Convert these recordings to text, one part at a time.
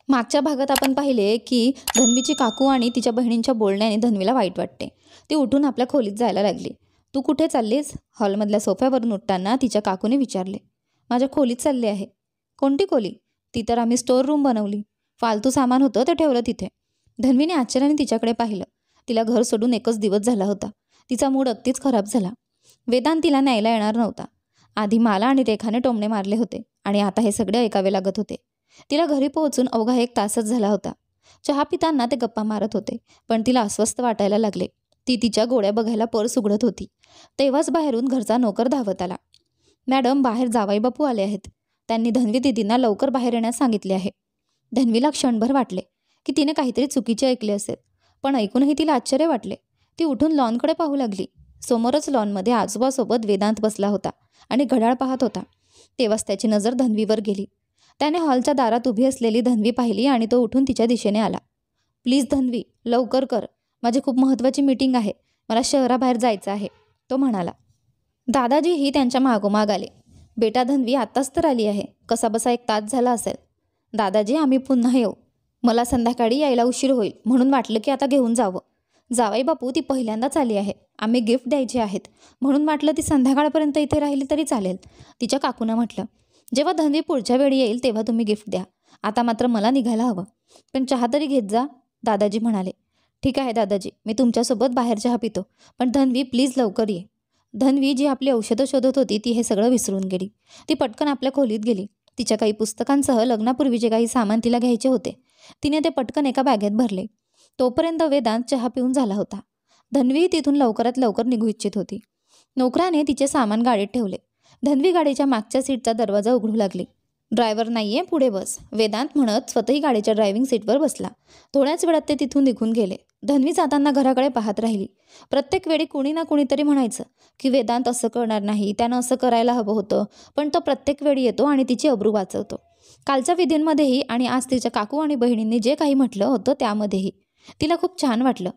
मागच्या भागात आपण पाहिले की धन्वीची काकू आणि तिच्या बहिणींच्या बोलण्याने धन्वीला वाईट वाटते. ती उठून आपल्या खोलीत जायला लागली. तू कुठे चाललीस? हॉलमधल्या सोफ्यावरून उठताना तिच्या काकूने विचारले. माझ्या खोलीत चालले आहे. कोणती खोली? ती तर आम्ही स्टोअर रूम बनवली. फालतू सामान होतं ते ठेवलं तिथे. धन्वीने आश्चर्याने तिच्याकडे पाहिलं. तिला घर सोडून एकच दिवस झाला होता. तिचा मूड अगदीच खराब झाला. वेदांत तिला न्यायला येणार नव्हता. आधी माला आणि रेखाने टोमणे मारले होते आणि आता हे सगळे ऐकावे लागत होते. तिला घरी पोहोचून अवघा 1 तासच झाला होता. चहा पिताना ते गप्पा मारत होते, पण तिला अस्वस्थ वाटायला लागले. ती तिच्या गोळ्या बघायला पर्स उघडत होती. तेव्हाच बाहेरून घरचा नोकर धावत आला. मॅडम, बाहेर जावई बापू आले आहेत. त्यांनी धन्वी दीदींना लवकर बाहेर येण्यास सांगितले आहे. धन्वीला क्षणभर वाटले की तिने काहीतरी चुकीचे ऐकले असेल, पण ऐकूनही तिला आश्चर्य वाटले. ती उठून लॉनकडे पाहू लागली. समोरच लॉनमध्ये आजोबासोबत वेदांत बसला होता आणि घड्याळ पाहत होता. तेव्हाच त्याची नजर धन्वीवर गेली. त्याने हॉलच्या दारात उभी असलेली धन्वी पाहिली आणि तो उठून तिच्या दिशेने आला. प्लीज धन्वी, लवकर कर. माझी खूप महत्त्वाची मीटिंग आहे. मला शहराबाहेर जायचं आहे, तो म्हणाला. दादाजीही त्यांच्या मागोमाग आले. बेटा धन्वी आत्ताच तर आली आहे. कसा बसा 1 तास झाला असेल. दादाजी, आम्ही पुन्हा येऊ. मला संध्याकाळी यायला उशीर होईल म्हणून वाटलं की आता घेऊन जावं. जावई बापू, ती पहिल्यांदाच आली आहे. आम्ही गिफ्ट द्यायचे आहेत म्हणून म्हटलं ती संध्याकाळपर्यंत इथे राहिली तरी चालेल, तिच्या काकूनं म्हटलं. जेव्हा धन्वी पुढच्या वेळी येईल तेव्हा तुम्ही गिफ्ट द्या. आता मात्र मला निघायला हवं. पण चहा तरी घेत जा, दादाजी म्हणाले. ठीक आहे दादाजी, मी तुमच्यासोबत बाहेर चहा पितो. पण धन्वी, प्लीज लवकर ये. धन्वी, जी आपली औषधं शोधत होती, ती हे सगळं विसरून गेली. ती पटकन आपल्या खोलीत गेली. तिच्या काही पुस्तकांसह लग्नापूर्वीचे काही सामान तिला घ्यायचे होते. तिने ते पटकन एका बॅगेत भरले. तोपर्यंत वेदांत चहा पिऊन झाला होता. धन्वी तिथून लवकरात लवकर निघू इच्छित होती. नोकराने तिचे सामान गाडीत ठेवले. धन्वी गाडीच्या मागच्या सीटचा दरवाजा उघडू लागली. ड्रायव्हर नाहीये, पुढे बस, वेदांत म्हणत स्वतःही गाडीच्या ड्रायव्हिंग सीटवर बसला. थोड्याच वेळात ते तिथून निघून गेले. धन्वी जाताना घराकडे पाहत राहिली. प्रत्येक वेळी कुणी ना कुणीतरी म्हणायचं की वेदांत असं करणार नाही, त्यानं असं करायला हवं होतं, पण तो प्रत्येक वेळी येतो आणि तिची अब्रू वाचवतो. कालच्या विधींमध्येही आणि आज तिच्या काकू आणि बहिणींनी जे काही म्हटलं होतं त्यामध्येही तिला खूप छान वाटलं.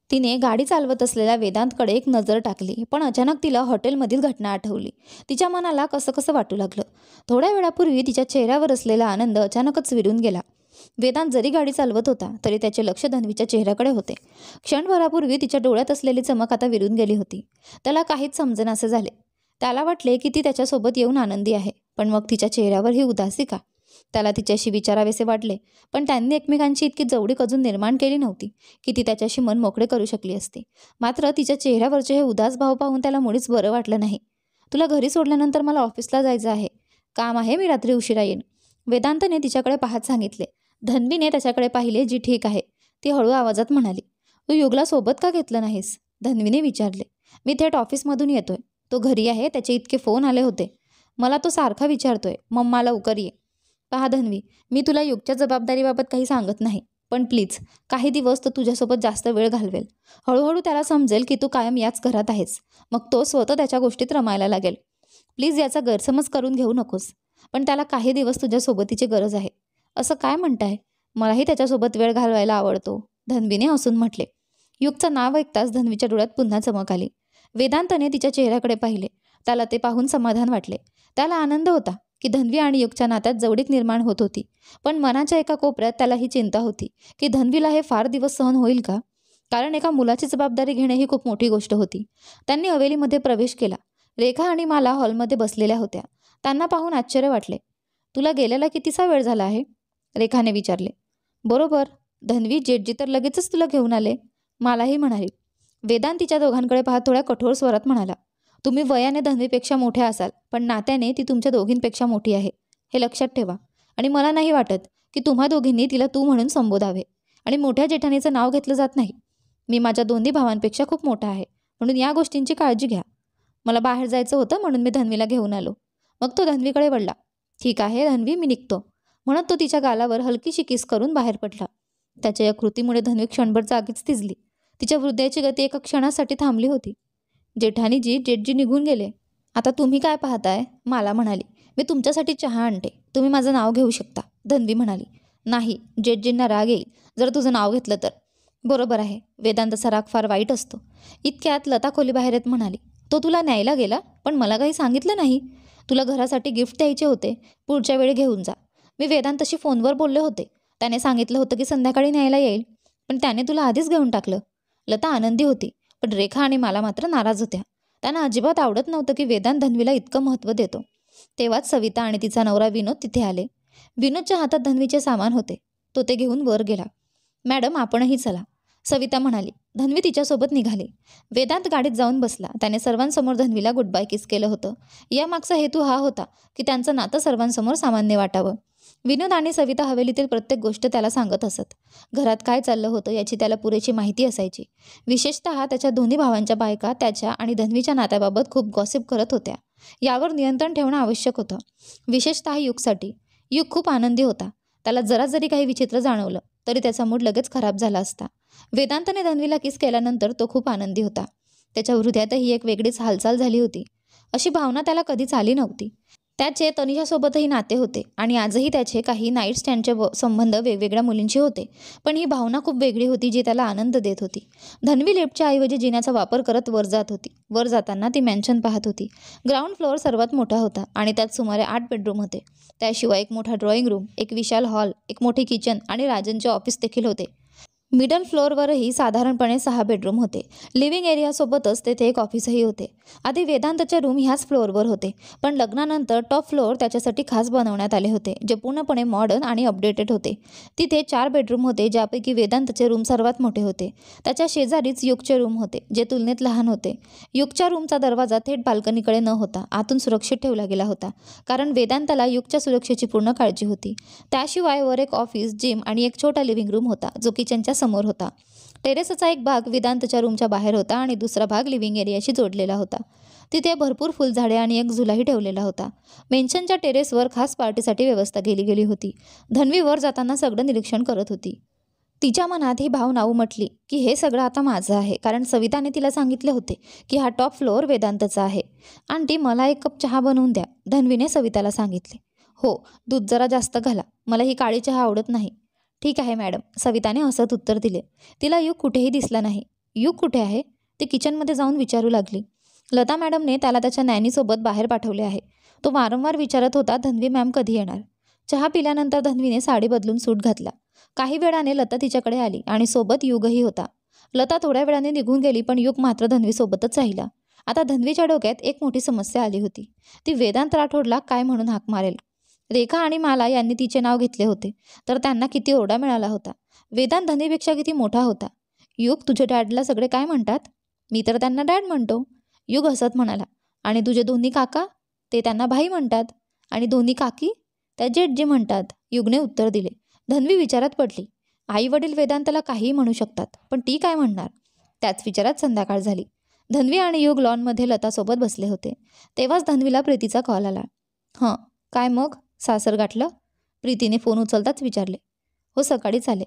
तिने गाडी चालवत असलेल्या वेदांतकडे एक नजर टाकली, पण अचानक तिला हॉटेलमधील घटना आठवली. तिच्या मनाला कसं कसं वाटू लागलं. थोड्या वेळापूर्वी तिच्या चेहऱ्यावर असलेला आनंद अचानकच विरून गेला. वेदांत जरी गाडी चालवत होता तरी त्याचे लक्ष धन्वीच्या चेहऱ्याकडे होते. क्षणभरापूर्वी तिच्या डोळ्यात असलेली चमक आता विरून गेली होती. त्याला काहीच समजेनासे झाले. त्याला वाटले की ती त्याच्यासोबत येऊन आनंदी आहे, पण मग तिच्या चेहऱ्यावर ही उदासी का? त्याला तिच्याशी विचारावेसे वाटले, पण त्यांनी एकमेकांची इतकी जवळीक अजून निर्माण केली नव्हती की ती त्याच्याशी मन मोकळे करू शकली असती. मात्र तिच्या चेहऱ्यावरचे हे उदास भाव पाहून त्याला मुळीच बरं वाटलं नाही. तुला घरी सोडल्यानंतर मला ऑफिसला जायचं आहे. काम आहे, मी रात्री उशिरा येईन, वेदांतने तिच्याकडे पाहत सांगितले. धन्वीने त्याच्याकडे पाहिले. जी ठीक आहे, ती हळू आवाजात म्हणाली. तू युगला सोबत का घेतलं नाहीस? धन्वीने विचारले. मी थेट ऑफिसमधून येतोय. तो घरी आहे. त्याचे इतके फोन आले होते. मला तो सारखा विचारतोय, मम्मा लवकर ये. पहा धन्वी, मी तुला युगच्या जबाबदारीबाबत काही सांगत नाही, पण प्लीज काही दिवस तो तुझ्यासोबत जास्त वेळ घालवेल. हळूहळू त्याला समजेल की तू कायम याच घरात आहेस. मग तो स्वतः त्याच्या गोष्टीत रमायला लागेल. प्लीज याचा गैरसमज करून घेऊ नकोस, पण त्याला काही दिवस तुझ्या सोबतीची गरज आहे. असं काय म्हणताय? मलाही त्याच्यासोबत वेळ घालवायला आवडतो, धन्वीने हसून म्हटले. युगचं नाव ऐकताच धन्वीच्या डोळ्यात पुन्हा चमक आली. वेदांतने तिच्या चेहऱ्याकडे पाहिले. त्याला ते पाहून समाधान वाटले. त्याला आनंद होता की धन्वी आणि युगच्या नात्यात जवळीक निर्माण होत होती, पण मनाच्या एका कोपऱ्यात त्याला ही चिंता होती की धन्वीला हे फार दिवस सहन होईल का? कारण एका मुलाची जबाबदारी घेणे ही खूप मोठी गोष्ट होती. त्यांनी हवेलीमध्ये प्रवेश केला. रेखा आणि माला हॉलमध्ये बसलेल्या होत्या. त्यांना पाहून आश्चर्य वाटले. तुला गेलेला कितीसा वेळ झाला आहे? रेखाने विचारले. बरोबर. धन्वी, जेटजी तर लगेचच तुला घेऊन आले, मालाही म्हणाली. वेदांत तिच्या दोघांकडे पाहत थोड्या कठोर स्वरात म्हणाला. तुम्ही वयाने धन्वीपेक्षा मोठ्या असाल, पण नात्याने ती तुमच्या दोघींपेक्षा मोठी आहे, हे लक्षात ठेवा. आणि मला नाही वाटत की तुम्हा दोघींनी तिला तू म्हणून संबोधावे. आणि मोठ्या जेठानीचं नाव घेतलं जात नाही. मी माझ्या दोन्ही भावांपेक्षा खूप मोठा आहे, म्हणून या गोष्टींची काळजी घ्या. मला बाहेर जायचं होतं म्हणून मी धन्वीला घेऊन आलो. मग तो धन्वीकडे वळला. ठीक आहे धन्वी, मी निघतो, म्हणत तो तिच्या गालावर हलकीशी किस करून बाहेर पडला. त्याच्या या कृतीमुळे धन्वी क्षणभर जागीच थिजली. तिच्या हृदयाची गती एका क्षणासाठी थांबली होती. जेठानीजी, जेटजी निघून गेले. आता तुम्ही काय पाहताय? माला म्हणाली. मी तुमच्यासाठी चहा आणते, तुम्ही माझं नाव घेऊ शकता, धन्वी म्हणाली. नाही, जेटजींना राग येईल जर तुझं नाव घेतलं तर. बरोबर आहे, वेदांतचा राग फार वाईट असतो. इतक्यात लता खोलीबाहेर येत म्हणाली. तो तुला न्यायला गेला, पण मला काही सांगितलं नाही. तुला घरासाठी गिफ्ट द्यायचे होते, पुढच्या वेळी घेऊन जा. मी वेदांतशी फोनवर बोलले होते. त्याने सांगितलं होतं की संध्याकाळी न्यायला येईल, पण त्याने तुला आधीच घेऊन टाकलं. लता आनंदी होती, पण रेखा आणि मला मात्र नाराज होत्या. त्यांना अजिबात आवडत नव्हतं की वेदांत धन्वीला इतकं महत्त्व देतो. तेव्हाच सविता आणि तिचा नवरा विनोद तिथे आले. विनोदच्या हातात धन्वीचे सामान होते. तो ते घेऊन वर गेला. मॅडम, आपणही चला, सविता म्हणाली. धन्वी तिच्यासोबत निघाली. वेदांत गाडीत जाऊन बसला. त्याने सर्वांसमोर धन्वीला गुड बाय किस केलं होतं. यामागचा हेतू हा होता की त्यांचं नातं सर्वांसमोर सामान्य वाटावं. विनोद आणि सविता हवेलीतील प्रत्येक गोष्ट त्याला सांगत असत. घरात काय चाललं होतं याची त्याला पुरेशी माहिती असायची. विशेषतः त्याच्या दोन्ही भावांच्या बायका त्याच्या आणि धन्वीच्या नात्याबाबत खूप गॉसिप करत होत्या. यावर नियंत्रण ठेवणं आवश्यक होतं, विशेषतः युगसाठी. युग खूप आनंदी होता. त्याला जरा जरी काही विचित्र जाणवलं तरी त्याचा मूड लगेच खराब झाला असता. वेदांतने धन्वीला किस केल्यानंतर तो खूप आनंदी होता. त्याच्या हृदयातही एक वेगळीच हालचाल झाली होती. अशी भावना त्याला कधीच आली नव्हती. त्याचे तनिषासोबतही नाते होते आणि आजही त्याचे काही नाईट स्टँडचे संबंध वेगवेगळ्या मुलींशी होते. पण ही भावना खूप वेगळी होती जी त्याला आनंद देत होती. धन्वी लिफ्टच्या ऐवजी जिन्याचा वापर करत वर जात होती. वर जाताना ती मॅन्शन पाहत होती. ग्राउंड फ्लोअर सर्वात मोठा होता आणि त्यात सुमारे 8 बेडरूम होते. त्याशिवाय एक मोठा ड्रॉइंग रूम, एक विशाल हॉल, एक मोठे किचन आणि राजनचे ऑफिस देखील होते. मिडल फ्लोअरवरही साधारणपणे 6 बेडरूम होते. लिव्हिंग एरियासोबतच तेथे एक ऑफिसही होते. आधी वेदांतचे रूम ह्याच फ्लोअरवर होते, पण लग्नानंतर टॉप फ्लोअर त्याच्यासाठी खास बनवण्यात आले होते, जे पूर्णपणे मॉडर्न आणि अपडेटेड होते. तिथे 4 बेडरूम होते, ज्यापैकी वेदांतचे रूम सर्वात मोठे होते. त्याच्या शेजारीच युगचे रूम होते, जे तुलनेत लहान होते. युगच्या रूमचा दरवाजा थेट बाल्कनीकडे न होता आतून सुरक्षित ठेवला गेला होता, कारण वेदांताला युगच्या सुरक्षेची पूर्ण काळजी होती. त्याशिवाय वर एक ऑफिस, जिम आणि एक छोटा लिव्हिंग रूम होता, जो किचनच्या समोर होता. टेरेसचा एक भाग वेदांतच्या रूमच्या बाहेर होता आणि दुसरा भाग लिव्हिंग एरियाशी जोडलेला होता. तिथे भरपूर फुलझाडे आणि एक झुलाही ठेवलेला होता. मेन्शनच्या टेरेसवर खास पार्टीसाठी व्यवस्था केली गेली होती. धन्वी वर जाताना सगळं निरीक्षण करत होती. तिच्या मनात ही भावना उमटली की हे सगळं आता माझं आहे, कारण सविताने तिला सांगितले होते की हा टॉप फ्लोअर वेदांतचा आहे. आंटी, मला 1 कप चहा बनवून द्या, धन्वीने सविताला सांगितले. हो, दूध जरा जास्त घाला, मला ही काळी चहा आवडत नाही. ठीक आहे मॅडम, सविताने हसत उत्तर दिले. तिला युग कुठेही दिसला नाही. युग कुठे आहे, ती किचनमध्ये जाऊन विचारू लागली. लता मॅडमने त्याला त्याच्या नॅनीसोबत बाहेर पाठवले आहे. तो वारंवार विचारत होता, धन्वी मॅम कधी येणार. चहा पिल्यानंतर धन्वीने साडी बदलून सूट घातला. काही वेळाने लता तिच्याकडे आली आणि सोबत युगही होता. लता थोड्या वेळाने निघून गेली, पण युग मात्र धन्वीसोबतच राहिला. आता धन्वीच्या डोक्यात एक मोठी समस्या आली होती. ती वेदांत राठोडला काय म्हणून हाक मारेल. रेखा आणि माला यांनी तिचे नाव घेतले होते, तर त्यांना किती ओरडा मिळाला होता. वेदांत धन्वीपेक्षा किती मोठा होता. युग, तुझ्या डॅडला सगळे काय म्हणतात. मी तर त्यांना डॅड म्हणतो. युग हसत म्हणाला. आणि तुझे दोन्ही काका, ते त्यांना भाई म्हणतात. आणि दोन्ही काकी, त्या जेठजी म्हणतात, युगने उत्तर दिले. धन्वी विचारात पडली. आई वडील वेदांतला काहीही म्हणू शकतात, पण ती काय म्हणणार. त्याच विचारात संध्याकाळ झाली. धन्वी आणि युग लॉनमध्ये लतासोबत बसले होते. तेव्हाच धन्वीला प्रीतीचा कॉल आला. हं, काय मग, सासर गाठलं, प्रीतीने फोन उचलताच विचारले. हो, सकाळीच आले.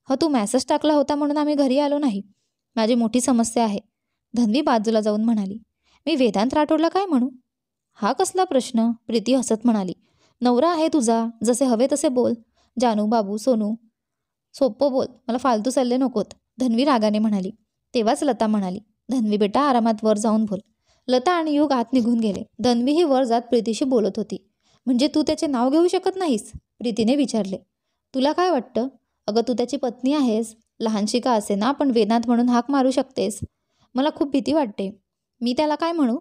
हो, तू मेसेज टाकला होता म्हणून आम्ही घरी आलो नाही. माझी मोठी समस्या आहे, धन्वी बाजूला जाऊन म्हणाली. मी वेदांत राठोडला काय म्हणू. हा कसला प्रश्न, प्रीती हसत म्हणाली. नवरा आहे तुझा, जसे हवे तसे बोल. जानू, बाबू, सोनू, सोपं बोल, मला फालतू सल्ले नकोत, धन्वी रागाने म्हणाली. तेव्हाच लता म्हणाली, धन्वी बेटा, आरामात वर जाऊन बोल. लता आणि युग आत निघून गेले. धन्वीही वर जात प्रीतीशी बोलत होती. म्हणजे तू त्याचे नाव घेऊ शकत नाहीस, प्रीतीने विचारले. तुला काय वाटतं. अगं, तू त्याची पत्नी आहेस. लहानशी का असे ना, पण वेदांत म्हणून हाक मारू शकतेस. मला खूप भीती वाटते. मी त्याला काय म्हणू.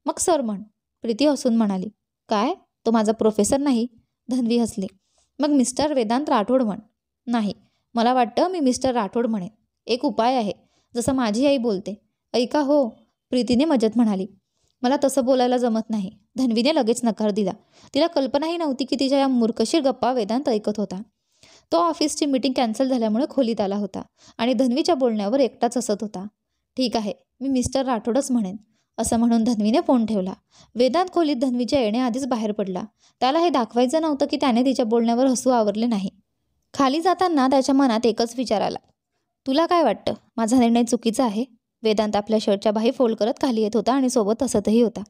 मग सर म्हण, प्रीती हसून म्हणाली. काय, तो माझा प्रोफेसर नाही, धन्वी हसली. मग मिस्टर वेदांत राठोड म्हण. नाही, मला वाटतं मी मिस्टर राठोड म्हणेन. एक उपाय आहे, जसं माझी आई बोलते. ऐका हो, प्रीतीने मजेत म्हणाली. मला तसं बोलायला जमत नाही, धन्वीने लगेच नकार दिला. तिला कल्पनाही नव्हती की तिच्या या मूर्खशीर गप्पा वेदांत ऐकत होता. तो ऑफिसची मीटिंग कॅन्सल झाल्यामुळे खोलीत आला होता आणि धन्वीच्या बोलण्यावर एकटाच हसत होता. ठीक आहे, मी मिस्टर राठोडच म्हणेन, असं म्हणून धन्वीने फोन ठेवला. वेदांत खोलीत धन्वीच्या येण्याआधीच बाहेर पडला. त्याला हे दाखवायचं नव्हतं की त्याने तिच्या बोलण्यावर हसू आवरले नाही. खाली जाताना त्याच्या मनात एकच विचार आला. तुला काय वाटतं, माझा निर्णय चुकीचा आहे. वेदांत आपल्या शर्टच्या बाही फोल्ड करत खाली येत होता आणि सोबत हसतही होता.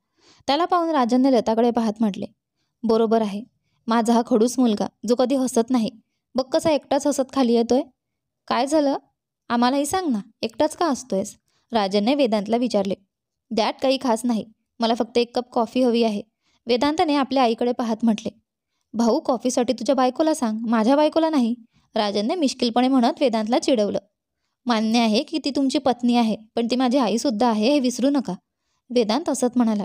त्याला पाहून राजनने लताकडे पाहत म्हटले. बरोबर आहे, माझा हा खडूस मुलगा जो कधी हसत नाही, बघ कसा एकटाच हसत खाली येतोय. काय झालं, आम्हालाही सांग ना, एकटाच का हसतोयस, राजनने वेदांतला विचारले. दॅट काही खास नाही, मला फक्त 1 कप कॉफी हवी आहे, वेदांतने आपल्या आईकडे पाहत म्हटले. भाऊ, कॉफीसाठी तुझ्या बायकोला सांग, माझ्या बायकोला नाही. राजनने मिश्किलपणे म्हणत वेदांतला चिडवलं. मान्य आहे की ती तुमची पत्नी आहे, पण ती माझी आईसुद्धा आहे हे विसरू नका, वेदांत हसत म्हणाला.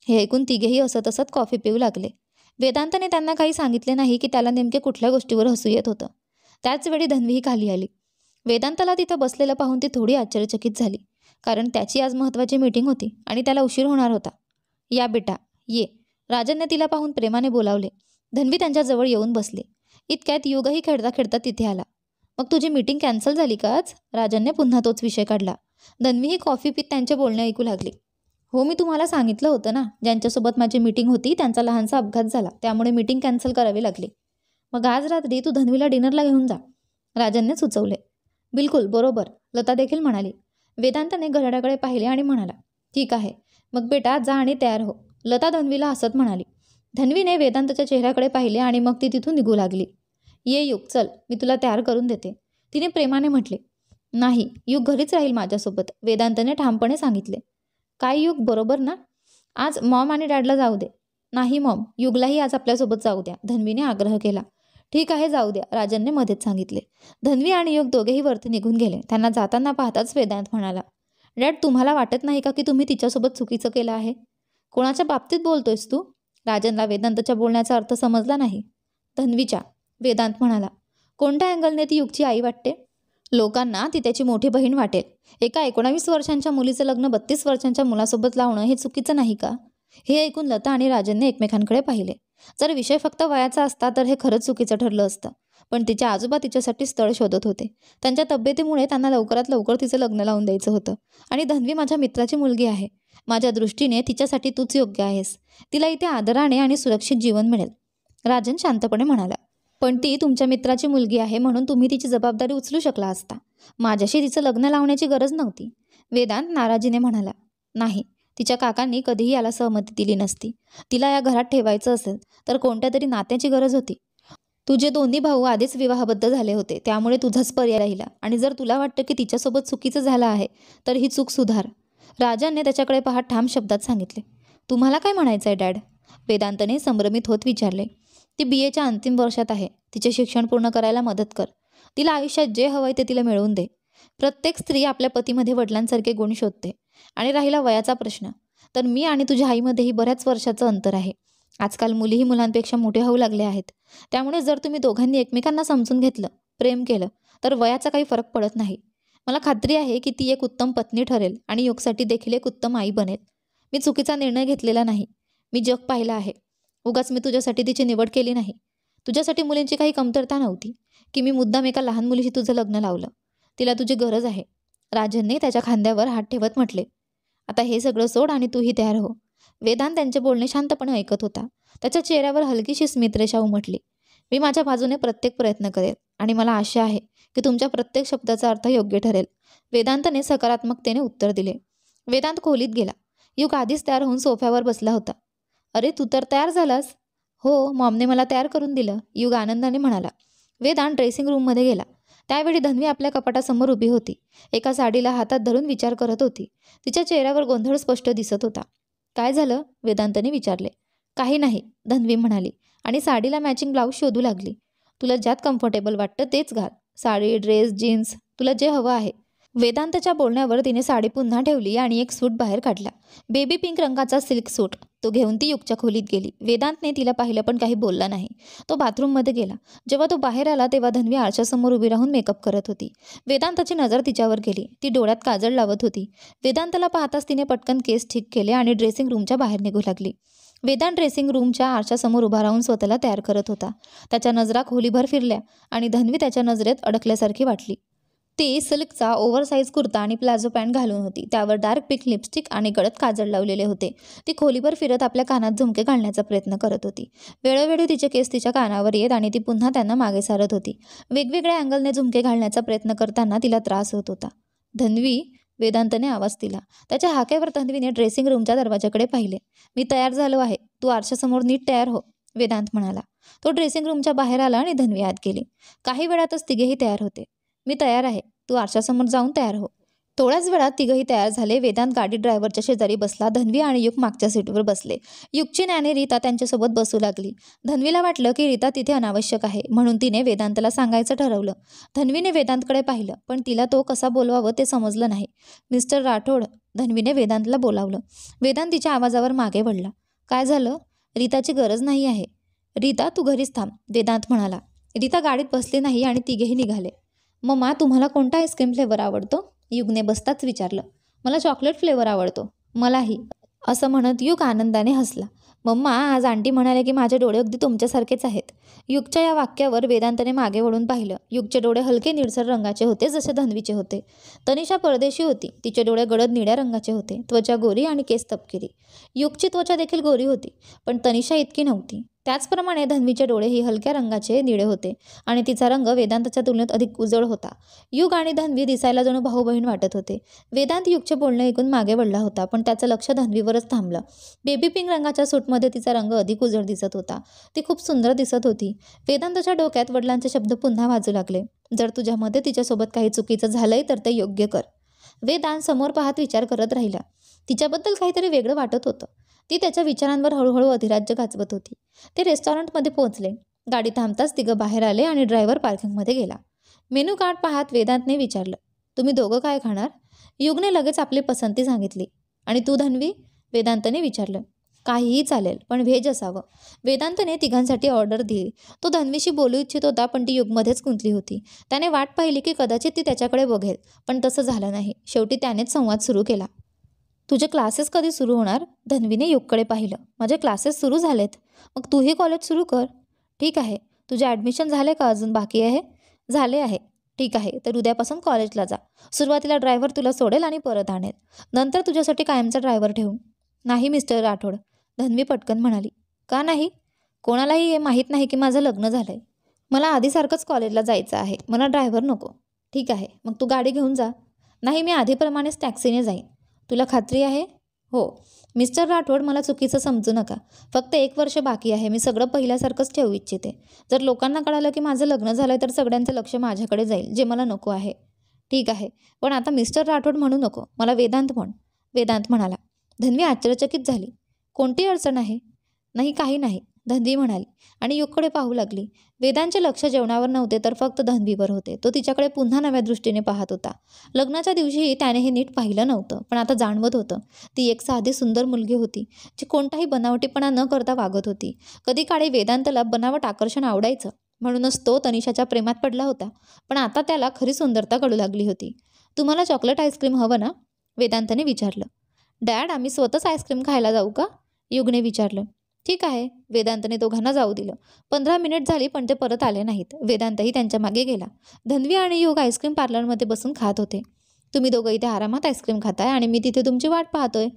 हे ऐकून तिघेही हसत हसत कॉफी पिऊ लागले. वेदांतने त्यांना काही सांगितले नाही की त्याला नेमके कुठल्या गोष्टीवर हसू येत होतं. त्याच वेळी धन्वीही खाली आली. वेदांताला तिथं बसलेलं पाहून ती थोडी आश्चर्यचकित झाली, कारण त्याची आज महत्त्वाची मीटिंग होती आणि त्याला उशीर होणार होता. या बेटा ये, राजनने तिला पाहून प्रेमाने बोलावले. धन्वी त्यांच्याजवळ येऊन बसले. इतक्यात युगही खेळता खेळता तिथे आला. मग तुझी मीटिंग कॅन्सल झाली का आज? राजनने पुन्हा तोच विषय काढला. धन्वी ही कॉफी पीत त्यांचे बोलणे ऐकू लागली. हो, मी तुम्हाला सांगितलं होतं ना, ज्यांच्यासोबत माझी मीटिंग होती त्यांचा लहानसा अपघात झाला, त्यामुळे मीटिंग कॅन्सल करावी लागली. मग आज रात्री तू धन्वीला डिनरला घेऊन जा, राजनने सुचवले. बिलकुल बरोबर, लता देखील म्हणाली. वेदांताने घड्याळाकडे पाहिले आणि म्हणाला, ठीक आहे, मग बेटा जा आणि तयार हो, लता धन्वीला हसत म्हणाली. धन्वीने वेदांताच्या चेहऱ्याकडे पाहिले आणि मग ती तिथून निघू लागली. ये युग, चल, मी तुला तयार करून देते, तिने प्रेमाने म्हटले. नाही, युग घरीच राहील माझ्यासोबत, वेदांताने ठामपणे सांगितले. काय युग, बरोबर ना? आज मॉम आणि डॅडला जाऊ दे. नाही मॉम, युगलाही आज आपल्यासोबत जाऊ द्या, धन्वीने आग्रह केला. ठीक आहे, जाऊ द्या, राजनने मध्येच सांगितले. धन्वी आणि युग दोघेही वरती निघून गेले. त्यांना जाताना पाहताच वेदांत म्हणाला, डॅड, तुम्हाला वाटत नाही का की तुम्ही तिच्यासोबत चुकीचं केलं आहे? कोणाच्या बाबतीत बोलतोयस तू? राजनला वेदांतच्या बोलण्याचा अर्थ समजला नाही. धन्वीच्या, वेदांत म्हणाला. कोणत्या अँगलने ती युगची आई वाटते? लोकांना ती त्याची मोठी बहीण वाटेल. एका 19 वर्षांच्या मुलीचं लग्न 32 वर्षांच्या मुलासोबत लावणं हे चुकीचं नाही का? हे ऐकून लता आणि राजनने एकमेकांकडे पाहिले. जर विषय फक्त वयाचा असता तर हे खरंच चुकीचं ठरलं असतं. पण तिच्या आजोबा तिच्यासाठी स्थळ शोधत होते. त्यांच्या तब्येतीमुळे त्यांना लवकरात लवकर तिचं लग्न लावून द्यायचं होतं. आणि धन्वी माझ्या मित्राची मुलगी आहे. माझ्या दृष्टीने तिच्यासाठी तूच योग्य आहेस. तिला इथे आदराने आणि सुरक्षित जीवन मिळेल, राजन शांतपणे म्हणाला. पण ती तुमच्या मित्राची मुलगी आहे म्हणून तुम्ही तिची जबाबदारी उचलू शकला असता. माझ्याशी तिचं लग्न लावण्याची गरज नव्हती, वेदांत नाराजीने म्हणाला. नाही, तिच्या काकांनी कधीही याला सहमती दिली नसती. तिला या घरात ठेवायचं असेल तर कोणत्या तरी नात्याची गरज होती. तुझे दोन्ही भाऊ आधीच विवाहबद्ध झाले होते, त्यामुळे तुझाच पर्याय राहिला. आणि जर तुला वाटतं की तिच्यासोबत चुकीचं झालं आहे तर ही चूक सुधार, राजांनी त्याच्याकडे पाहत ठाम शब्दात सांगितले. तुम्हाला काय म्हणायचं आहे डॅड? वेदांतने संभ्रमित होत विचारले. ती BAच्या अंतिम वर्षात आहे. तिचे शिक्षण पूर्ण करायला मदत कर. तिला आयुष्यात जे हवंय ते तिला मिळवून दे. प्रत्येक स्त्री आपल्या पतीमध्ये वडिलांसारखे गुण शोधते. आणि राहिला वयाचा प्रश्न, तर मी आणि तुझ्या आईमध्येही बऱ्याच वर्षाचं अंतर आहे. आजकाल मुलीही मुलांपेक्षा मोठे होऊ लागले आहेत. त्यामुळे जर तुम्ही दोघांनी एकमेकांना समजून घेतलं, प्रेम केलं, तर वयाचा काही फरक पडत नाही. मला खात्री आहे की ती एक उत्तम पत्नी ठरेल आणि युगसाठी देखील एक उत्तम आई बनेल. मी चुकीचा निर्णय घेतलेला नाही. मी जग पाहिलं आहे. उगाच मी तुझ्यासाठी तिची निवड केली नाही. तुझ्यासाठी मुलींची काही कमतरता नव्हती की मी मुद्दाम एका लहान मुलीशी तुझं लग्न लावलं. तिला तुझी गरज आहे, राजनने त्याच्या खांद्यावर हात ठेवत म्हटले. आता हे सगळं सोड आणि तूही तयार हो. वेदांत त्यांचे बोलणे शांतपणे ऐकत होता. त्याच्या चेहऱ्यावर हलकीशी स्मितरेषा उमटली. मी माझ्या बाजूने प्रत्येक प्रयत्न करेल आणि मला आशा आहे की तुमच्या प्रत्येक शब्दाचा अर्थ योग्य ठरेल, वेदांतने सकारात्मकतेने उत्तर दिले. वेदांत खोलीत गेला. युग आधीच तयार होऊन सोफ्यावर बसला होता. अरे, तू तर तयार झालास? हो, मॉमने मला तयार करून दिलं, युग आनंदाने म्हणाला. वेदांत ड्रेसिंग रूममध्ये गेला. त्यावेळी धन्वी आपल्या कपाटासमोर उभी होती. एका साडीला हातात धरून विचार करत होती. तिच्या चेहऱ्यावर गोंधळ स्पष्ट दिसत होता. काय झालं? वेदांतने विचारले. काही नाही, धन्वी म्हणाली आणि साडीला मॅचिंग ब्लाऊज शोधू लागली. तुला ज्यात कम्फर्टेबल वाटतं तेच घाल. साडी, ड्रेस, जीन्स, तुला जे हवं आहे. वेदांतच्या बोलण्यावर तिने साडी पुन्हा ठेवली आणि एक सूट बाहेर काढला. बेबी पिंक रंगाचा सिल्क सूट. तो घेऊन ती युगच्या खोलीत गेली. वेदांतने तिला पाहिलं पण काही बोलला नाही. तो बाथरूममध्ये गेला. जेव्हा तो बाहेर आला तेव्हा धन्वी आरशासमोर उभी राहून मेकअप करत होती. वेदांताची नजर तिच्यावर गेली. ती डोळ्यात काजळ लावत होती. वेदांताला पाहताच तिने पटकन केस ठीक केले आणि ड्रेसिंग रूमच्या बाहेर निघू लागली. वेदांत ड्रेसिंग रूमच्या आरशासमोर उभा राहून स्वतःला तयार करत होता. त्याच्या नजरा खोलीभर फिरल्या आणि धन्वी त्याच्या नजरेत अडकल्यासारखी वाटली. ती सिल्कचा ओव्हरसाइज कुर्ता आणि प्लाझो पॅन्ट घालून होती. त्यावर डार्क पिंक लिपस्टिक आणि गडद काजळ लावलेले होते. ती खोलीभर फिरत आपल्या कानात झुमके घालण्याचा प्रयत्न करत होती. वेळोवेळी तिचे केस तिच्या कानावर येत आणि ती पुन्हा त्यांना मागे सारत होती. वेगवेगळ्या अँगलने झुमके घालण्याचा प्रयत्न करताना तिला त्रास होत होता. धन्वी, वेदांतने आवाज दिला. त्याच्या हाकेवर धन्वीने ड्रेसिंग रूमच्या दरवाजाकडे पाहिले. मी तयार झालो आहे, तू आरशासमोर नीट तयार हो, वेदांत म्हणाला. तो ड्रेसिंग रूमच्या बाहेर आला आणि धन्वी आत गेली. काही वेळातच तिघेही तयार होते. मी तयार आहे, तू आरशासमोर जाऊन तयार हो, थोड्याच वेळात तिघंही तयार झाले. वेदांत गाडी ड्रायव्हरच्या शेजारी बसला. धन्वी आणि युग मागच्या सीटवर बसले. युगची नानी रीता त्यांच्यासोबत बसू लागली. धन्वीला वाटलं की रीता तिथे अनावश्यक आहे, म्हणून तिने वेदांतला सांगायचं ठरवलं. धन्वीने वेदांतकडे पाहिलं, पण तिला तो कसा बोलवावं ते समजलं नाही. मिस्टर राठोड, धन्वीने वेदांतला बोलावलं. वेदांत तिच्या आवाजावर मागे वळला. काय झालं? रीताची गरज नाही आहे. रीता, तू घरीच थांब, वेदांत म्हणाला. रीता गाडीत बसली नाही आणि तिघेही निघाले. मम्मा, तुम्हाला कोणता आईस्क्रीम फ्लेवर आवडतो? युगने बसताच विचारलं. मला चॉकलेट फ्लेवर आवडतो. मलाही, असं म्हणत युग आनंदाने हसला. मम्मा, आज आंटी म्हणाले की माझे डोळे अगदी तुमच्यासारखेच आहेत. युगच्या या वाक्यावर वेदांतने मागे वळून पाहिलं. युगचे डोळे हलके निळसर रंगाचे होते, जसे धन्वीचे होते. तनिषा परदेशी होती. तिचे डोळे गडद निळ्या रंगाचे होते. त्वचा गोरी आणि केस तपकिरी. युगची त्वचा देखील गोरी होती, पण तनिषा इतकी नव्हती. त्याचप्रमाणे धन्वीचे डोळेही हलक्या रंगाचे निळे होते आणि तिचा रंग वेदांतच्या तुलनेत अधिक उजळ होता. युग आणि धन्वी दिसायला जणू भाऊ बहीण वाटत होते. वेदांत युगचे बोलणे ऐकून मागे वळला होता, पण त्याचं लक्ष धन्वीवरच थांबलं. बेबी पिंक रंगाच्या सूटमध्ये तिचा रंग अधिक उजळ दिसत होता. ती खूप सुंदर दिसत होती. वेदांतच्या डोक्यात वडिलांचे शब्द पुन्हा वाजू लागले. जर तुझ्यामध्ये तिच्यासोबत काही चुकीचं झालंय तर ते योग्य कर. वेदांत समोर पाहत विचार करत राहिला. तिच्याबद्दल काहीतरी वेगळं वाटत होतं. ती त्याच्या विचारांवर हळूहळू अधिराज्य गाजवत होती. ते रेस्टॉरंटमध्ये पोहोचले. गाडी थांबताच तिघं बाहेर आले आणि ड्रायव्हर पार्किंगमध्ये गेला. मेनू कार्ड पाहत वेदांतने विचारलं, तुम्ही दोघं काय खाणार? युगने लगेच आपली पसंती सांगितली. आणि तू धन्वी? वेदांतने विचारलं. काहीही चालेल, पण व्हेज असावं. वेदांतने तिघांसाठी ऑर्डर दिली. तो धन्वीशी बोलू इच्छित होता, पण ती युगमध्येच गुंतली होती. त्याने वाट पाहिली की कदाचित ती त्याच्याकडे बघेल, पण तसं झालं नाही. शेवटी त्यानेच संवाद सुरू केला. तुझे क्लासेस कधी सुरू होणार? धन्वीने युगकडे पाहिलं. माझे क्लासेस सुरू झालेत. मग तूही कॉलेज सुरू कर. ठीक आहे. तुझे ॲडमिशन झाले का अजून बाकी आहे? झाले आहे. ठीक आहे, तर उद्यापासून कॉलेजला जा. सुरुवातीला ड्रायव्हर तुला सोडेल आणि परत आणेल. नंतर तुझ्यासाठी कायमचा ड्रायव्हर ठेवू. नाही मिस्टर राठोड, धन्वी पटकन म्हणाली. का नाही? कोणालाही हे माहीत नाही की माझं लग्न झालंय. मला आधीसारखंच कॉलेजला जायचं आहे. मला ड्रायव्हर नको. ठीक आहे, मग तू गाडी घेऊन जा. नाही, मी आधीप्रमाणेच टॅक्सीने जाईन. तुला खात्री आहे? हो. मिस्टर राठोड, मला चुकीचं समजू नका. फक्त 1 वर्ष बाकी आहे. मी सगळं पहिल्यासारखंच ठेवू इच्छिते. जर लोकांना कळालं की माझं लग्न झालंय तर सगळ्यांचं लक्ष माझ्याकडे जाईल, जे मला नको आहे. ठीक आहे, पण आता मिस्टर राठोड म्हणू नको. मला वेदांत म्हण. वेदांत म्हणाला. धन्वी आश्चर्यचकित झाली. कोणती अडचण आहे? नाही, काही नाही, धन्वी म्हणाली आणि युगकडे पाहू लागली. वेदांचे लक्ष जेवणावर नव्हते, तर फक्त धन्वीवर होते. तो तिच्याकडे पुन्हा नव्या दृष्टीने पाहत होता. लग्नाच्या दिवशीही त्याने हे नीट पाहिलं नव्हतं, पण आता जाणवत होतं. ती एक साधी सुंदर मुलगी होती, जी कोणताही बनावटीपणा न करता वागत होती. कधी काळी वेदांतला बनावट आकर्षण आवडायचं, म्हणूनच तो तनिषाच्या प्रेमात पडला होता. पण आता त्याला खरी सुंदरता कळू लागली होती. तुम्हाला चॉकलेट आईस्क्रीम हवं ना? वेदांतने विचारलं. डॅड, आम्ही स्वतःच आईस्क्रीम खायला जाऊ का? युगने विचारलं. ठीक आहे. वेदांतने दोघांना जाऊ दिलं. 15 मिनिट झाली, पण ते परत आले नाहीत. वेदांतही त्यांच्या मागे गेला. धन्वी आणि युग आईस्क्रीम पार्लरमध्ये बसून खात होते. तुम्ही दोघं इथे आरामात आईस्क्रीम खाताय आणि मी तिथे तुमची वाट पाहतोय.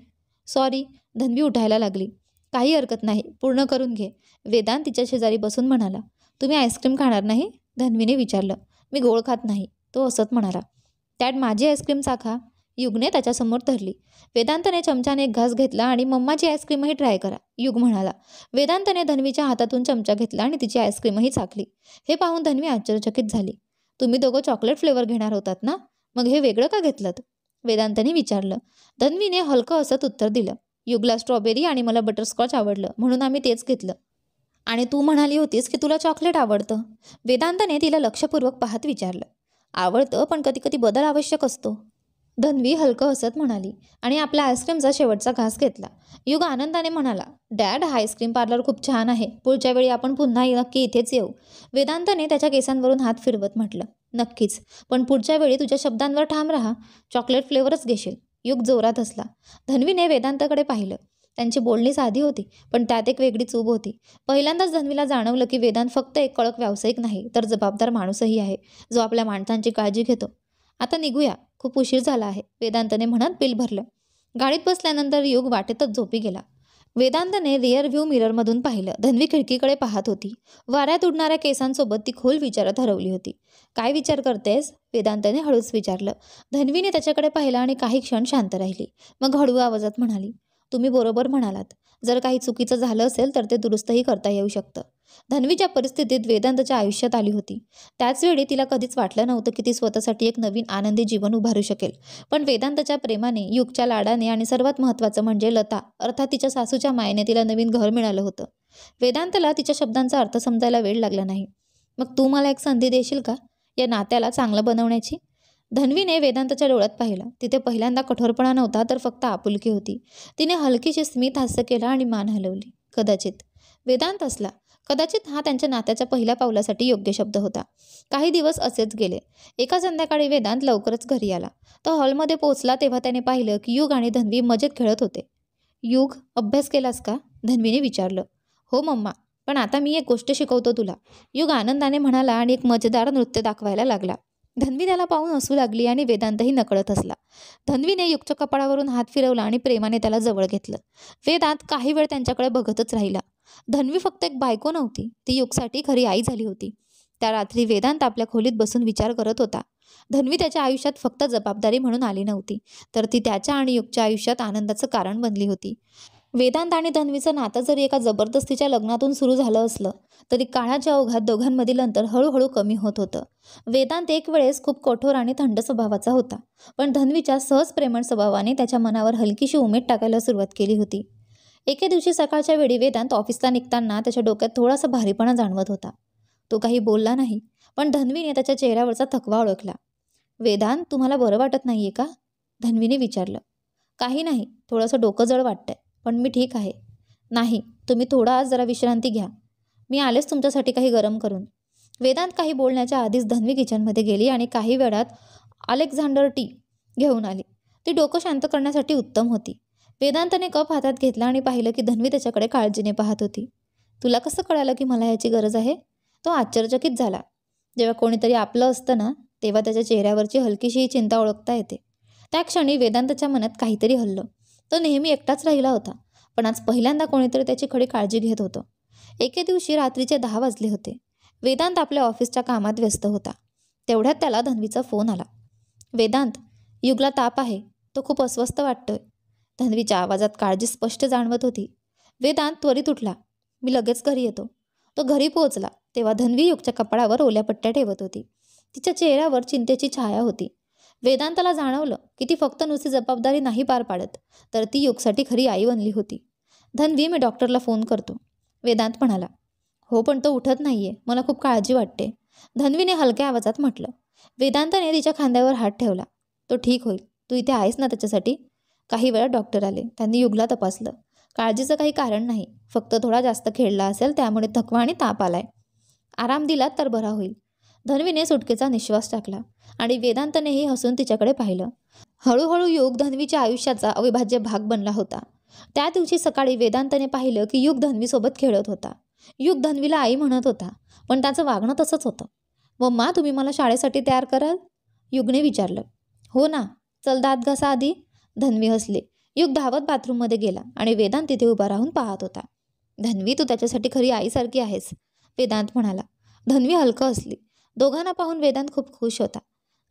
सॉरी, धन्वी उठायला लागली. काही हरकत नाही, पूर्ण करून घे, वेदांत तिच्या शेजारी बसून म्हणाला. तुम्ही आईस्क्रीम खाणार नाही? धन्वीने विचारलं. मी गोड खात नाही, तो हसत म्हणाला. डॅड, माझी आईस्क्रीम चाखा. युगने त्याच्यासमोर धरली. वेदांतने चमच्याने एक घास घेतला आणि मम्माची आईस्क्रीमही ट्राय करा, युग म्हणाला. वेदांतने धन्वीच्या हातातून चमचा घेतला आणि तिची आईस्क्रीमही चाखली. हे पाहून धन्वी आश्चर्यचकित झाली. तुम्ही दोघं चॉकलेट फ्लेवर घेणार होतात ना? मग हे वेगळं का घेतलं? वेदांतने विचारलं. धन्वीने हलकं हसत उत्तर दिलं. युगला स्ट्रॉबेरी आणि मला बटरस्कॉच आवडलं, म्हणून आम्ही तेच घेतलं. आणि तू म्हणाली होतीस की तुला चॉकलेट आवडतं. वेदांतने तिला लक्षपूर्वक पाहत विचारलं. आवडतं, पण कधी कधी बदल आवश्यक असतो, धन्वी हलकं हसत म्हणाली आणि आपल्या आईस्क्रीमचा शेवटचा घास घेतला. युग आनंदाने म्हणाला. डॅड, हा आईस्क्रीम पार्लर खूप छान आहे. पुढच्या वेळी आपण पुन्हा नक्की इथेच येऊ. वेदांतने त्याच्या केसांवरून हात फिरवत म्हटलं. नक्कीच, पण पुढच्या वेळी तुझ्या शब्दांवर ठाम राहा. चॉकलेट फ्लेवरच घेशील. युग जोरात हसला. धन्वीने वेदांतकडे पाहिलं. त्यांची बोलणी साधी होती, पण त्यात एक वेगळी चूब होती. पहिल्यांदाच धन्वीला जाणवलं की वेदांत फक्त एक कडक व्यावसायिक नाही, तर जबाबदार माणूसही आहे, जो आपल्या माणसांची काळजी घेतो. आता निघूया, खूप उशीर झाला आहे, वेदांतने म्हणत बिल भरलं. गाडीत बसल्यानंतर युग वाटेतच झोपी गेला. वेदांतने रिअर व्ह्यू मिररमधून पाहिलं. धन्वी खिडकीकडे पाहत होती. वाऱ्यात उडणाऱ्या केसांसोबत ती खोल विचारात हरवली होती. काय विचार करतेस? वेदांतने हळूच विचारलं. धन्वीने त्याच्याकडे पाहिलं आणि काही क्षण शांत राहिली. मग हळू आवाजात म्हणाली. तुम्ही बरोबर म्हणालात. जर काही चुकीचं झालं असेल तर ते दुरुस्तही करता येऊ शकतं. धन्वी ज्या परिस्थितीत वेदांतच्या आयुष्यात आली होती त्याचवेळी तिला कधीच वाटलं नव्हतं की ती स्वतःसाठी एक नवीन आनंदी जीवन उभारू शकेल. पण वेदांतच्या प्रेमाने, युगच्या लाडाने आणि सर्वात महत्त्वाचं म्हणजे लता अर्थात तिच्या सासूच्या मायेने तिला नवीन घर मिळालं होतं. वेदांतला तिच्या शब्दांचा अर्थ समजायला वेळ लागला नाही. मग तू मला एक संधी देशील का या नात्याला चांगलं बनवण्याची? धन्वीने वेदांतच्या डोळ्यात पाहिलं. तिथे पहिल्यांदा कठोरपणा नव्हता तर फक्त आपुलकी होती. तिने हलकीशी स्मित हास्य केलं आणि मान हलवली. कदाचित वेदांत असला. कदाचित हा त्यांच्या नात्याच्या पहिल्या पावलासाठी योग्य शब्द होता. काही दिवस असेच गेले. एका संध्याकाळी वेदांत लवकरच घरी आला. तो हॉलमध्ये पोहोचला तेव्हा त्याने पाहिलं की युग आणि धन्वी मजेत खेळत होते. युग, अभ्यास केलास का? धन्वीने विचारलं. हो मम्मा, पण आता मी एक गोष्ट शिकवतो तुला, युग आनंदाने म्हणाला आणि एक मजेदार नृत्य दाखवायला लागला. धन्वी त्याला पाहून हसू लागली आणि वेदांतही नकळत हसला. धन्वीने युगच्या कपाळावरून हात फिरवला आणि प्रेमाने त्याला जवळ घेतलं. वेदांत काही वेळ त्यांच्याकडे बघतच राहिला. धन्वी फक्त एक बायको नव्हती, ती युगसाठी खरी आई झाली होती. त्या रात्री वेदांत आपल्या खोलीत बसून विचार करत होता. धन्वी त्याच्या आयुष्यात फक्त जबाबदारी म्हणून आली नव्हती, तर ती त्याच्या आणि युगच्या आयुष्यात आनंदाचं कारण बनली होती. वेदांत आणि धन्वीचं नातं जरी एका जबरदस्तीच्या लग्नातून सुरू झालं असलं तरी काळाच्या ओघात दोघांमधील अंतर हळूहळू कमी होत होतं. वेदांत एक वेळेस खूप कठोर आणि थंड स्वभावाचा होता, पण धन्वीच्या सहज प्रेमळ स्वभावाने त्याच्या मनावर हलकीशी उमेद टाकायला सुरुवात केली होती. एके दिवशी सकाळच्या वेळी वेदांत ऑफिसला निघताना त्याच्या डोक्यात थोडासा भारीपणा जाणवत होता. तो काही बोलला नाही, पण धन्वीने त्याच्या चेहऱ्यावरचा थकवा ओळखला. वेदांत, तुम्हाला बरं वाटत नाहीये का? धन्वीने विचारलं. काही नाही, थोडंसं डोकं जड वाटतंय, पण मी ठीक आहे. नाही, तुम्ही थोडा आज जरा विश्रांती घ्या. मी आलेच तुमच्यासाठी काही गरम करून. वेदांत काही बोलण्याच्या आधीच धन्वी किचनमध्ये गेली आणि काही वेळात अलेक्झांडर टी घेऊन आली. ती डोकं शांत करण्यासाठी उत्तम होती. वेदांतने कप हातात घेतला आणि पाहिलं की धन्वी त्याच्याकडे काळजीने पाहत होती. तुला कसं कळालं की मला याची गरज आहे? तो आश्चर्यचकित झाला. जेव्हा कोणीतरी आपलं असतं ना, तेव्हा त्याच्या चेहऱ्यावरची हलकीशी चिंता ओळखता येते. त्या क्षणी वेदांतच्या मनात काहीतरी हललं. तो नेहमी एकटाच राहिला होता, पण आज पहिल्यांदा कोणीतरी त्याची खरी काळजी घेत होतं. एके दिवशी रात्रीचे 10 वाजले होते. वेदांत आपल्या ऑफिसच्या कामात व्यस्त होता. तेवढ्यात त्याला धन्वीचा फोन आला. वेदांत, युगला ताप आहे, तो खूप अस्वस्थ वाटतोय. धन्वीच्या आवाजात काळजी स्पष्ट जाणवत होती. वेदांत त्वरित उठला. मी लगेच घरी येतो. तो घरी पोहोचला तेव्हा धन्वी युगच्या कपाळावर ओल्या पट्ट्या ठेवत होती. तिच्या चेहऱ्यावर चिंतेची छाया होती. वेदांताला जाणवलं की ती फक्त नुसती जबाबदारी नाही पार पाडत, तर ती युगसाठी खरी आई बनली होती. धन्वी, मी डॉक्टरला फोन करतो, वेदांत म्हणाला. हो, पण तो उठत नाहीये, मला खूप काळजी वाटते, धन्वीने हलक्या आवाजात म्हटलं. वेदांताने तिच्या खांद्यावर हात ठेवला. तो ठीक होईल, तू इथे आहेस ना त्याच्यासाठी? काही वेळात डॉक्टर आले. त्यांनी युगला तपासलं. काळजीचं काही कारण नाही, फक्त थोडा जास्त खेळला असेल, त्यामुळे थकवा आणि ताप आलाय. आराम दिलात तर बरा होईल. धन्वीने सुटकेचा निश्वास टाकला आणि वेदांतनेही हसून तिच्याकडे पाहिलं. हळूहळू युग धन्वीच्या आयुष्याचा अविभाज्य भाग बनला होता. त्या दिवशी सकाळी वेदांतने पाहिलं की युग धन्वीसोबत खेळत होता. युग धन्वीला आई म्हणत होता, पण त्याचं वागणं तसंच होतं. मम्मा, तुम्ही मला शाळेसाठी तयार कराल? युगने विचारलं. हो ना, चल दात घासा आधी. धन्वी हसली. युग धावत बाथरूममध्ये गेला आणि वेदांत तिथे उभा राहून पाहत होता. धन्वी, तू त्याच्यासाठी खरी आईसारखी आहेस, वेदांत म्हणाला. धन्वी हलकं हसली. दोघांना पाहून वेदांत खूप खुश होता.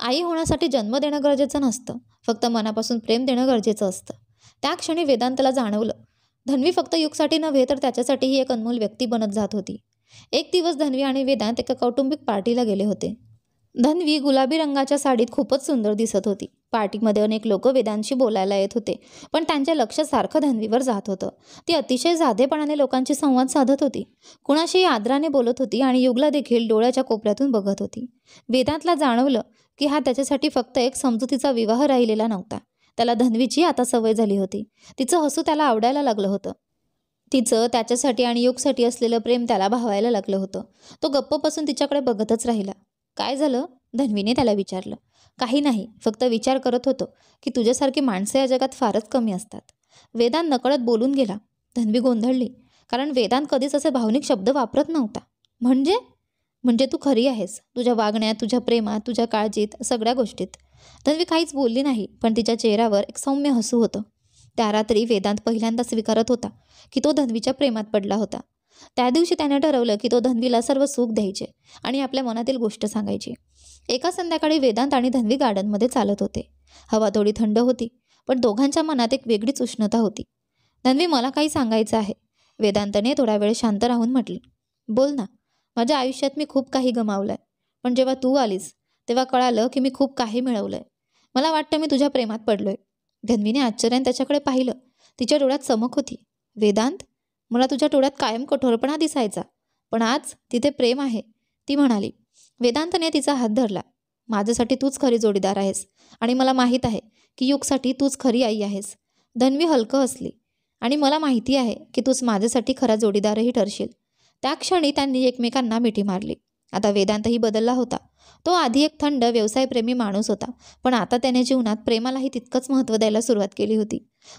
आई होण्यासाठी जन्म देणं गरजेचं नसतं, फक्त मनापासून प्रेम देणं गरजेचं असतं. त्या क्षणी वेदांतला जाणवलं, धन्वी फक्त युगसाठी नव्हे तर त्याच्यासाठीही एक अनमोल व्यक्ती बनत जात होती. एक दिवस धन्वी आणि वेदांत एका कौटुंबिक पार्टीला गेले होते. धन्वी गुलाबी रंगाच्या साडीत खूपच सुंदर दिसत होती. पार्टीमध्ये अनेक लोक वेदांतशी बोलायला येत होते, पण त्यांच्या लक्ष सारखं धन्वीवर जात होतं. ती अतिशय साधेपणाने लोकांशी संवाद साधत होती, कुणाशीही आदराने बोलत होती आणि युगला देखील डोळ्याच्या कोपऱ्यातून बघत होती. वेदांतला जाणवलं की हा त्याच्यासाठी फक्त एक समजुतीचा विवाह राहिलेला नव्हता. त्याला धन्वीची आता सवय झाली होती. तिचं हसू त्याला आवडायला लागलं होतं. तिचं त्याच्यासाठी आणि युगसाठी असलेलं प्रेम त्याला भावायला लागलं होतं. तो गप्प बसून तिच्याकडे बघतच राहिला. काय झालं? धन्वीने त्याला विचारलं. काही नाही, फक्त विचार करत होतो की तुझ्यासारखी माणसं या जगात फारच कमी असतात. वेदांत नकळत बोलून गेला. धन्वी गोंधळली, कारण वेदांत कधीच असे भावनिक शब्द वापरत नव्हता. म्हणजे तू खरी आहेस, तुझ्या वागण्यात, तुझ्या प्रेमात, तुझ्या काळजीत, सगळ्या गोष्टीत. धन्वी काहीच बोलली नाही, पण तिच्या चेहऱ्यावर एक सौम्य हसू होतं. त्या रात्री वेदांत पहिल्यांदा स्वीकारत होता की तो धन्वीच्या प्रेमात पडला होता. त्या दिवशी त्याने ठरवलं की तो धन्वीला सर्व सुख द्यायचे आणि आपल्या मनातील गोष्ट सांगायची. एका संध्याकाळी वेदांत आणि धन्वी गार्डनमध्ये चालत होते. हवा थोडी थंड होती, पण दोघांच्या मनात एक वेगळीच उष्णता होती. धन्वी, मला काही सांगायचं आहे, वेदांतने थोडा वेळ शांत राहून म्हटलं. बोल ना. माझ्या आयुष्यात मी खूप काही गमावलंय, पण जेव्हा तू आलीस तेव्हा कळालं की मी खूप काही मिळवलंय. मला वाटतं मी तुझ्या प्रेमात पडलोय. धन्वीने आश्चर्याने त्याच्याकडे पाहिलं. तिच्या डोळ्यात चमक होती. वेदांत, मला तुझ्या डोळ्यात कायम कठोरपणा दिसायचा, पण आज तिथे प्रेम आहे, ती म्हणाली. वेदांतने तिचा हात धरला. माझ्यासाठी तूच खरी जोडीदार आहेस आणि मला माहीत आहे की युगसाठी तूच खरी आई आहेस. धन्वी हलकं हसली. आणि मला माहिती आहे की तूच माझ्यासाठी खरा जोडीदारही ठरशील. त्या क्षणी त्यांनी एकमेकांना मिठी मारली. आता वेदांतही बदलला होता. तो आधी एक थंड व्यवसायप्रेमी माणूस होता, पण आता त्याने जीवनात प्रेमालाही तितकंच महत्त्व द्यायला सुरुवात केली होती.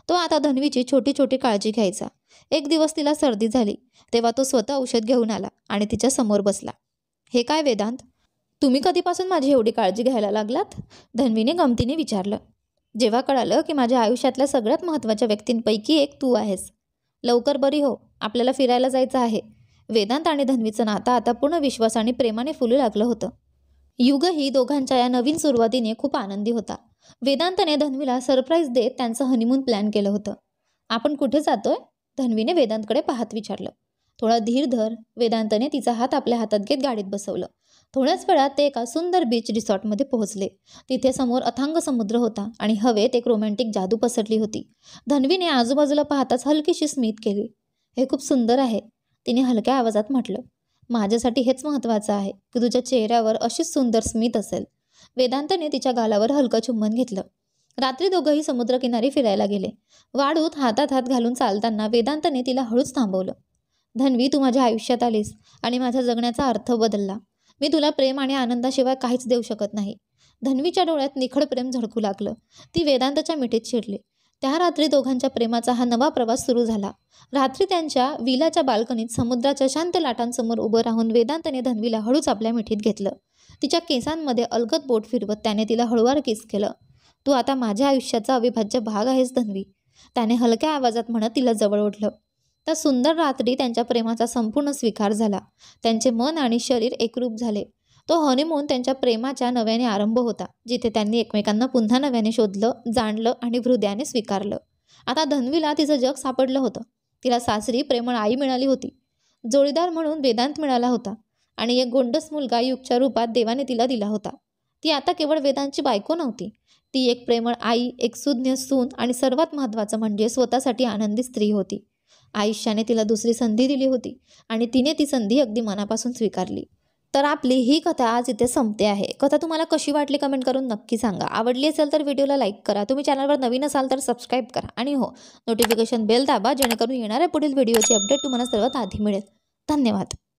तो आता धन्वीची छोटी छोटी काळजी घ्यायचा. एक दिवस तिला सर्दी झाली तेव्हा तो स्वतः औषध घेऊन आला आणि तिच्या समोर बसला. हे काय वेदांत, तुम्ही कधीपासून माझी एवढी काळजी घ्यायला लागलात? धन्वीने गमतीने विचारलं. जेव्हा कळालं की माझ्या आयुष्यातल्या सगळ्यात महत्त्वाच्या व्यक्तींपैकी एक तू आहेस. लवकर बरी हो, आपल्याला फिरायला जायचं आहे. वेदांत आणि धन्वीचं नातं आता पूर्ण विश्वास आणि प्रेमाने फुलू लागलं होतं. युगही दोघांच्या या नवीन सुरुवातीने खूप आनंदी होता. वेदांतने धन्वीला सरप्राईज देत त्यांचं हनीमून प्लॅन केलं होतं. आपण कुठे जातोय? धन्वीने वेदांतकडे पाहत विचारलं. थोडा धीर धर. वेदांतने तिचा हात आपल्या हातात घेत गाडीत बसवलं. थोड्याच वेळात ते एका सुंदर बीच रिसॉर्टमध्ये पोहोचले. तिथे समोर अथांग समुद्र होता आणि हवेत एक रोमॅन्टिक जादू पसरली होती. धन्वीने आजूबाजूला पाहताच हलकीशी स्मित केली. हे खूप सुंदर आहे, तिने हलक्या आवाजात म्हटलं. माझ्यासाठी हेच महत्त्वाचं आहे की तुझ्या चेहऱ्यावर अशीच सुंदर स्मित असेल. वेदांतने तिच्या गालावर हलकं चुंबन घेतलं. रात्री दोघंही समुद्रकिनारी फिरायला गेले. वाळूत हातात हात घालून चालताना वेदांतने तिला हळूच थांबवलं. धन्वी, तू माझ्या आयुष्यात आलीस आणि माझ्या जगण्याचा अर्थ बदलला. मी तुला प्रेम आणि आनंदाशिवाय काहीच देऊ शकत नाही. धन्वीच्या डोळ्यात निखळ प्रेम झळकू लागलं. ती वेदांतच्या मिठीत शिरली. त्या रात्री दोघांच्या प्रेमाचा हा नवा प्रवास सुरू झाला. रात्री त्यांच्या विलाच्या बाल्कनीत समुद्राच्या शांत लाटांसमोर उभं राहून वेदांतने धन्वीला हळूच आपल्या मिठीत घेतलं. तिच्या केसांमध्ये अलगद बोट फिरवत त्याने तिला हळूवार किस केलं. तू आता माझ्या आयुष्याचा अविभाज्य भाग आहेस धन्वी, त्याने हलक्या आवाजात म्हणत तिला जवळ ओढलं. त्या सुंदर रात्री त्यांच्या प्रेमाचा संपूर्ण स्वीकार झाला. त्यांचे मन आणि शरीर एकरूप झाले. तो हनीमून त्यांच्या प्रेमाच्या नव्याने आरंभ होता, जिथे त्यांनी एकमेकांना पुन्हा नव्याने शोधलं, जाणलं आणि हृदयाने स्वीकारलं. आता धन्वीला तिचं जग सापडलं होतं. तिला सासरी प्रेमळ आई मिळाली होती, जोडीदार म्हणून वेदांत मिळाला होता आणि एक गोंडस मुलगा युगच्या रूपात देवाने तिला दिला होता. ती आता केवळ वेदांतची बायको नव्हती, ती एक प्रेमळ आई, एक सुज्ञ सून आणि सर्वात महत्त्वाचं म्हणजे स्वतःसाठी आनंदी स्त्री होती. आयुष्याने तिला दुसरी संधी दिली होती आणि तिने ती संधी अगदी मनापासून स्वीकारली. तर आपली ही कथा आज इथे संपते आहे. कथा तुम्हाला कशी वाटली कमेंट करून नक्की सांगा. आवडली असेल तर व्हिडिओला लाईक करा. तुम्ही चॅनलवर नवीन असाल तर सबस्क्राईब करा आणि हो, नोटिफिकेशन बेल दाबा जेणेकरून येणाऱ्या पुढील व्हिडिओची अपडेट तुम्हाला सर्वात आधी मिळेल. धन्यवाद.